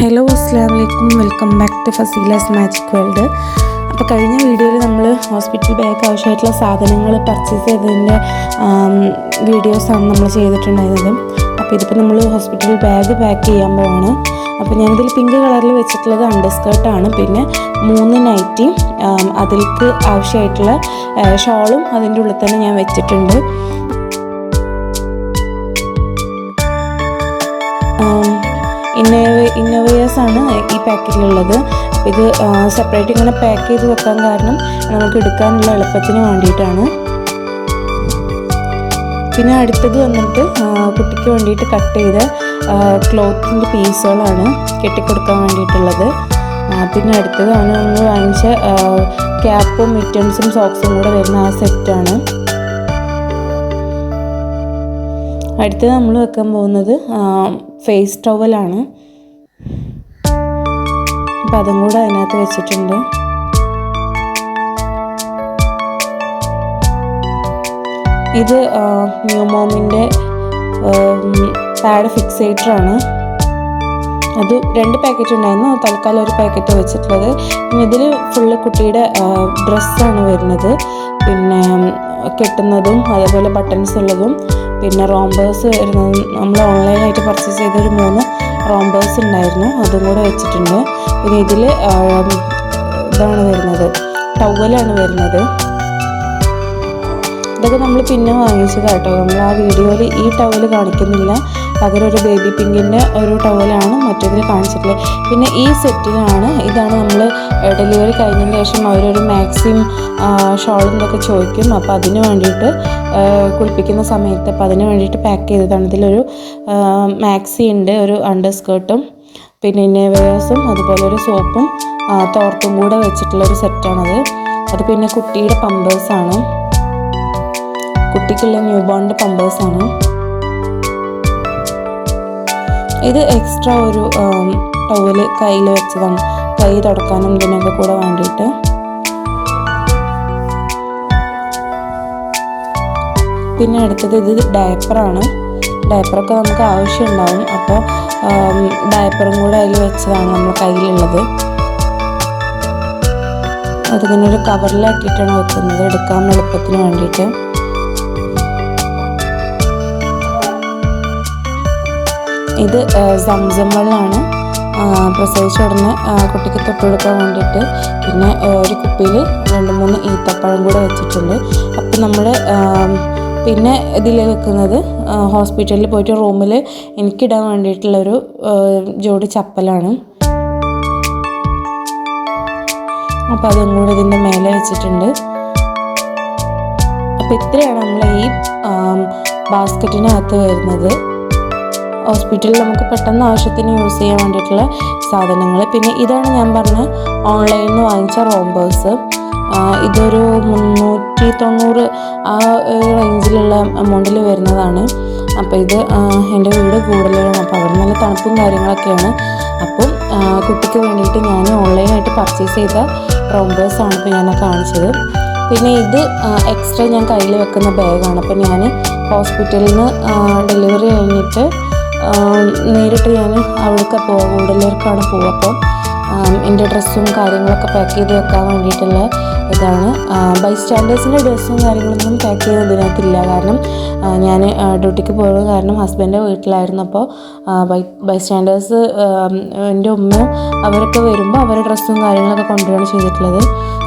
Hello അസ്സലാമലൈക്കും, welcome back to Faseela's magic world. അപ്പോൾ കഴിഞ്ഞ വീഡിയോയിൽ നമ്മൾ ഹോസ്പിറ്റൽ ബാഗ് ആവശ്യമായിട്ടുള്ള സാധനങ്ങൾ പർച്ചേസ് ചെയ്തതിൻ്റെ വീഡിയോസാണ് നമ്മൾ ചെയ്തിട്ടുണ്ടായിരുന്നത്. അപ്പോൾ ഇതിപ്പോൾ നമ്മൾ ഹോസ്പിറ്റൽ ബാഗ് പാക്ക് ചെയ്യാൻ പോവാണ്. അപ്പോൾ ഞാനിതിൽ പിങ്ക് കളറിൽ വെച്ചിട്ടുള്ളത് അണ്ടർസ്കേർട്ടാണ്, പിന്നെ 3 നൈറ്റിയും അതിലേക്ക് ആവശ്യമായിട്ടുള്ള ഷോളും അതിൻ്റെ ഉള്ളിൽ തന്നെ ഞാൻ വെച്ചിട്ടുണ്ട്. ഇന്നോവേഴ്സാണ് ഈ പാക്കറ്റിലുള്ളത്. ഇത് സെപ്പറേറ്റ് ഇങ്ങനെ പാക്ക് ചെയ്ത് വെക്കാൻ കാരണം നമുക്ക് എടുക്കാനുള്ള എളുപ്പത്തിന് വേണ്ടിയിട്ടാണ്. പിന്നെ അടുത്തത് വന്നിട്ട് കുട്ടിക്ക് വേണ്ടിയിട്ട് കട്ട് ചെയ്ത ക്ലോത്തിൻ്റെ പീസുകളാണ് കെട്ടിക്കൊടുക്കാൻ വേണ്ടിയിട്ടുള്ളത്. പിന്നെ അടുത്തത് നമ്മൾ വാങ്ങിച്ച ക്യാപ്പും മിറ്റൻസും സോക്സും കൂടെ വരുന്ന ആ സെറ്റാണ്. അടുത്തത് നമ്മൾ വെക്കാൻ പോകുന്നത് ഫേസ് ടവലാണ്. അപ്പം അതും കൂടെ അതിനകത്ത് വെച്ചിട്ടുണ്ട്. ഇത് ന്യൂമോമിൻ്റെ പാഡ് ഫിക്സേറ്ററാണ്. അത് 2 പാക്കറ്റ് ഉണ്ടായിരുന്നു, തൽക്കാലം ഒരു പാക്കറ്റ് വെച്ചിട്ടുള്ളത്. പിന്നെ ഇതിൽ ഫുള്ള് കുട്ടിയുടെ ഡ്രസ്സാണ് വരുന്നത്, പിന്നെ കെട്ടുന്നതും അതേപോലെ ബട്ടൺസ് ഉള്ളതും പിന്നെ റോംബേഴ്സ് വരുന്നതും. നമ്മൾ ഓൺലൈനായിട്ട് പർച്ചേസ് ചെയ്തൊരു 3 റോംബേഴ്സ് ഉണ്ടായിരുന്നു, അതും കൂടെ വെച്ചിട്ടുണ്ട്. പിന്നെ ഇതിൽ ഇതാണ് വരുന്നത്, ടവലാണ് വരുന്നത്. ഇതൊക്കെ നമ്മൾ പിന്നെ വാങ്ങിച്ചതാണ് കേട്ടോ. നമ്മൾ ആ വീഡിയോയിൽ ഈ ടവൽ കാണിക്കുന്നില്ല, പകരം ഒരു ബേബി പിങ്കിൻ്റെ ഒരു ടവലാണ് മറ്റേതിൽ കാണിച്ചിട്ടുള്ളത്. പിന്നെ ഈ സെറ്റിലാണ്, ഇതാണ് നമ്മൾ ഡെലിവറി കഴിഞ്ഞതിന് ശേഷം അവരൊരു മാക്സിം ഷോളും ഇതൊക്കെ ചോദിക്കും. അപ്പോൾ അതിന് വേണ്ടിയിട്ട് കുളിപ്പിക്കുന്ന സമയത്ത് അപ്പോൾ അതിന് വേണ്ടിയിട്ട് പാക്ക് ചെയ്തതാണ്. ഇതിലൊരു മാക്സി ഉണ്ട്, ഒരു അണ്ടർസ്കേർട്ടും പിന്നെ ഇന്നേവേഴ്സും അതുപോലെ ഒരു സോപ്പും തോർത്തും കൂടെ വെച്ചിട്ടുള്ളൊരു സെറ്റാണത്. അത് പിന്നെ കുട്ടിയുടെ പമ്പേഴ്സാണ്, കുട്ടിക്കുള്ള ന്യൂ ബോണിൻ്റെ പമ്പേഴ്സാണ്. ഇത് എക്സ്ട്രാ ഒരു ടവല് കയ്യിൽ വെച്ചതാണ്, കൈ തുടക്കാനും ഇതിനൊക്കെ കൂടെ വേണ്ടിയിട്ട്. പിന്നെ അടുത്തത് ഇത് ഡയപ്പറാണ്. ഡയപ്പറൊക്കെ നമുക്ക് ആവശ്യമുണ്ടാവും, അപ്പോൾ ഡയപ്പറും കൂടെ അതിൽ വെച്ചതാണ് നമ്മൾ കയ്യിലുള്ളത്. അതിങ്ങനെ ഒരു കവറിലാക്കിയിട്ടാണ് വെക്കുന്നത്, എടുക്കാൻ എളുപ്പത്തിന് വേണ്ടിയിട്ട്. ഇത് സംസം വെള്ളമാണ്, പ്രസവിച്ച ഉടനെ കുട്ടിക്ക് തൊട്ട് കൊടുക്കാൻ വേണ്ടിയിട്ട്. പിന്നെ ഒരു കുപ്പിയിൽ 2-3 ഈത്തപ്പഴം കൂടെ വെച്ചിട്ടുണ്ട്. അപ്പം നമ്മൾ പിന്നെ ഇതിൽ വെക്കുന്നത് ഹോസ്പിറ്റലിൽ പോയിട്ട് റൂമിൽ എനിക്കിടാൻ വേണ്ടിയിട്ടുള്ളൊരു ജോഡി ചപ്പലാണ്. അപ്പം അതും കൂടെ ഇതിൻ്റെ മേലെ വെച്ചിട്ടുണ്ട്. അപ്പം ഇത്രയാണ് നമ്മൾ ഈ ബാസ്ക്കറ്റിനകത്ത് വരുന്നത്. ഹോസ്പിറ്റലിൽ നമുക്ക് പെട്ടെന്ന് ആവശ്യത്തിന് യൂസ് ചെയ്യാൻ വേണ്ടിയിട്ടുള്ള സാധനങ്ങൾ. പിന്നെ ഇതാണ് ഞാൻ പറഞ്ഞ ഓൺലൈനിൽ നിന്ന് വാങ്ങിച്ച റോംബേഴ്സ്. ഇതൊരു 390 ആ റേഞ്ചിലുള്ള എമൗണ്ടിൽ വരുന്നതാണ്. അപ്പോൾ ഇത് എൻ്റെ വീട് കൂടുതലാണ്, അപ്പോൾ അവിടെ നല്ല തണുപ്പും കാര്യങ്ങളൊക്കെയാണ്. അപ്പം കുട്ടിക്ക് വേണ്ടിയിട്ട് ഞാൻ ഓൺലൈനായിട്ട് പർച്ചേസ് ചെയ്ത റോംബേഴ്സാണ് ഇപ്പോൾ ഞാൻ കാണിച്ചത്. പിന്നെ ഇത് എക്സ്ട്രാ ഞാൻ കയ്യിൽ വെക്കുന്ന ബാഗാണ്. അപ്പോൾ ഞാൻ ഹോസ്പിറ്റലിൽ നിന്ന് ഡെലിവറി കഴിഞ്ഞിട്ട് നേരിട്ട് ഞാൻ അവിടേക്ക് പോവുക, കൂടുതലേർക്കാണ് പോവുക. അപ്പോൾ എൻ്റെ ഡ്രസ്സും കാര്യങ്ങളൊക്കെ പാക്ക് ചെയ്ത് വെക്കാൻ വേണ്ടിയിട്ടുള്ള ഇതാണ്. ബൈസ്റ്റാൻഡേഴ്സിൻ്റെ ഡ്രസ്സും കാര്യങ്ങളൊന്നും പാക്ക് ചെയ്തതിനകത്തില്ല, കാരണം ഞാൻ ഡ്യൂട്ടിക്ക് പോയത് കാരണം ഹസ്ബൻഡിൻ്റെ വീട്ടിലായിരുന്നു. അപ്പോൾ ബൈസ്റ്റാൻഡേഴ്സ് എൻ്റെ ഉമ്മയും അവരൊക്കെ വരുമ്പോൾ അവരുടെ ഡ്രസ്സും കാര്യങ്ങളൊക്കെ കൊണ്ടുവരികയാണ് ചെയ്തിട്ടുള്ളത്.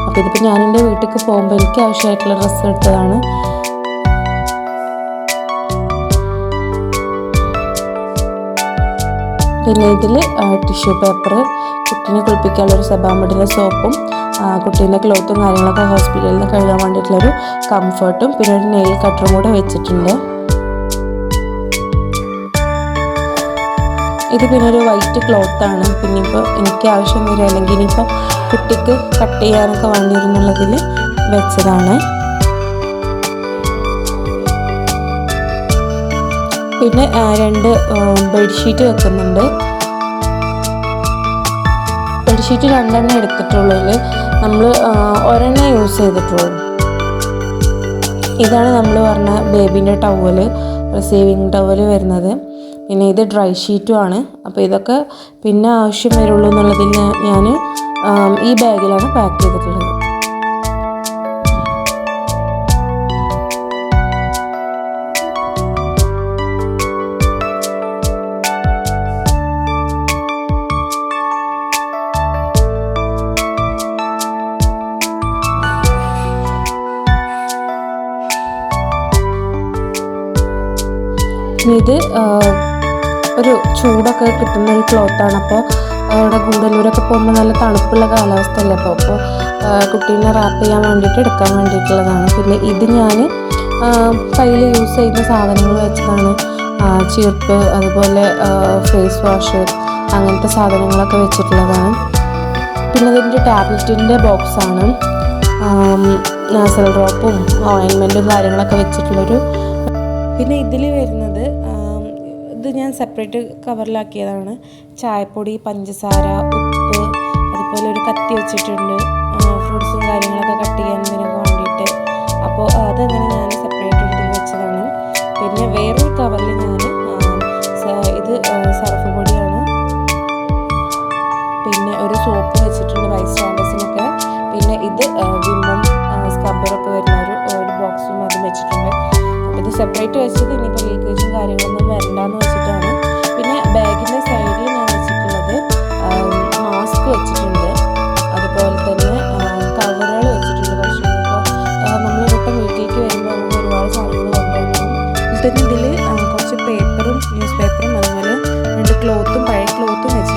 അപ്പോൾ ഇതിപ്പോൾ ഞാൻ എൻ്റെ വീട്ടിലേക്ക് പോകുമ്പോൾ എനിക്ക് ആവശ്യമായിട്ടുള്ള ഡ്രസ്സ് എടുത്തതാണ്. പിന്നെ ഇതിൽ ടിഷ്യൂ പേപ്പർ, കുട്ടീനെ കുളിപ്പിക്കാനുള്ളൊരു സെബാമെഡിൻ്റെ സോപ്പും കുട്ടീൻ്റെ ക്ലോത്തും കാര്യങ്ങളൊക്കെ ഹോസ്പിറ്റലിൽ നിന്ന് കഴുകാൻ വേണ്ടിയിട്ടുള്ളൊരു കംഫർട്ടും പിന്നെ ഒരു നെയിൽ കട്ടറും കൂടെ വെച്ചിട്ടുണ്ട്. ഇത് പിന്നെ ഒരു വൈറ്റ് ക്ലോത്താണ്. പിന്നെ ഇപ്പോൾ എനിക്ക് ആവശ്യം വരും, അല്ലെങ്കിൽ ഇനിയിപ്പോൾ കുട്ടിക്ക് കട്ട് ചെയ്യാനൊക്കെ വേണ്ടി വരുന്നുള്ളതിൽ വെച്ചതാണ്. പിന്നെ 2 ബെഡ്ഷീറ്റ് വെക്കുന്നുണ്ട്. ബെഡ്ഷീറ്റ് 2 എണ്ണം എടുത്തിട്ടുള്ളതിൽ നമ്മൾ ഒരെണ്ണം യൂസ് ചെയ്തിട്ടുള്ളൂ. ഇതാണ് നമ്മൾ പറഞ്ഞ ബേബീൻ്റെ ടവല്, റിസീവിങ് ടവൽ വരുന്നത്. പിന്നെ ഇത് ഡ്രൈ ഷീറ്റും ആണ്. അപ്പോൾ ഇതൊക്കെ പിന്നെ ആവശ്യം വരുള്ളൂ എന്നുള്ളതിൽ ഞാൻ ഈ ബാഗിലാണ് പാക്ക് ചെയ്തിട്ടുള്ളത്. ഇത് ഒരു ചൂടൊക്കെ കിട്ടുന്ന ഒരു ക്ലോത്താണ്. അപ്പോൾ അവിടെ ഗൂഡല്ലൂരൊക്കെ പോകുമ്പോൾ നല്ല തണുപ്പുള്ള കാലാവസ്ഥയല്ലേ, അപ്പോൾ കുട്ടീനെ റാപ്പ് ചെയ്യാൻ വേണ്ടിയിട്ട് എടുക്കാൻ വേണ്ടിയിട്ടുള്ളതാണ്. പിന്നെ ഇത് ഞാൻ കയ്യിൽ യൂസ് ചെയ്യുന്ന സാധനങ്ങൾ വെച്ചതാണ്. ചീർപ്പ്, അതുപോലെ ഫേസ് വാഷ്, അങ്ങനത്തെ സാധനങ്ങളൊക്കെ വെച്ചിട്ടുള്ളതാണ്. പിന്നെ ഇതിൻ്റെ ടാബ്ലറ്റിൻ്റെ ബോക്സാണ്. നാസൽ ഡ്രോപ്പും ഓയിൻമെൻറ്റും കാര്യങ്ങളൊക്കെ വെച്ചിട്ടുള്ളൊരു. പിന്നെ ഇതിൽ വരുന്നത് ഇത് ഞാൻ സെപ്പറേറ്റ് കവറിലാക്കിയതാണ്. ചായപ്പൊടി, പഞ്ചസാര, ഉപ്പ്, അതുപോലെ ഒരു കത്തി വെച്ചിട്ടുണ്ട്, ഫ്രൂട്ട്സും കാര്യങ്ങളൊക്കെ കട്ട് ചെയ്യാനതിനൊക്കെ വേണ്ടിയിട്ട്. അപ്പോൾ അതങ്ങനെ ഞാൻ സെപ്പറേറ്റ് ഇതിൽ വെച്ചതാണ്. പിന്നെ വേറൊരു കവറിൽ ഞാൻ ഇത് സർഫ് പൊടിയാണ്, പിന്നെ ഒരു സോപ്പ് വെച്ചിട്ടുണ്ട് വൈറ്റ് സ്റ്റാൻഡേഴ്സിനൊക്കെ. പിന്നെ ഇത് വിമ്മും സ്ക്രബ്ബറൊക്കെ വരുന്ന ഒരു ബോക്സും അതും വെച്ചിട്ടുണ്ട്. ഇത് സെപ്പറേറ്റ് വെച്ചത് ഇനിയിപ്പോൾ ലീക്കേജും കാര്യങ്ങളൊന്നും വരണ്ടെന്ന് വെച്ചിട്ടാണ്. പിന്നെ ബാഗിൻ്റെ സൈഡിൽ ഞാൻ വെച്ചിട്ടുള്ളത് മാസ്ക് വെച്ചിട്ടുണ്ട്, അതുപോലെ തന്നെ കവറുകൾ വെച്ചിട്ടുണ്ട്. കുറച്ച് ഇപ്പോൾ നമ്മളൊരിപ്പം വീട്ടിലേക്ക് വരുമ്പോൾ നമുക്ക് ഒരുപാട് സാധനങ്ങൾ കൊണ്ടുവരണം. പിന്നെ ഇതിൽ കുറച്ച് പേപ്പറും ന്യൂസ് പേപ്പറും അതുപോലെ 2 ക്ലോത്തും പഴയ ക്ലോത്തും വെച്ചിട്ടുണ്ട്.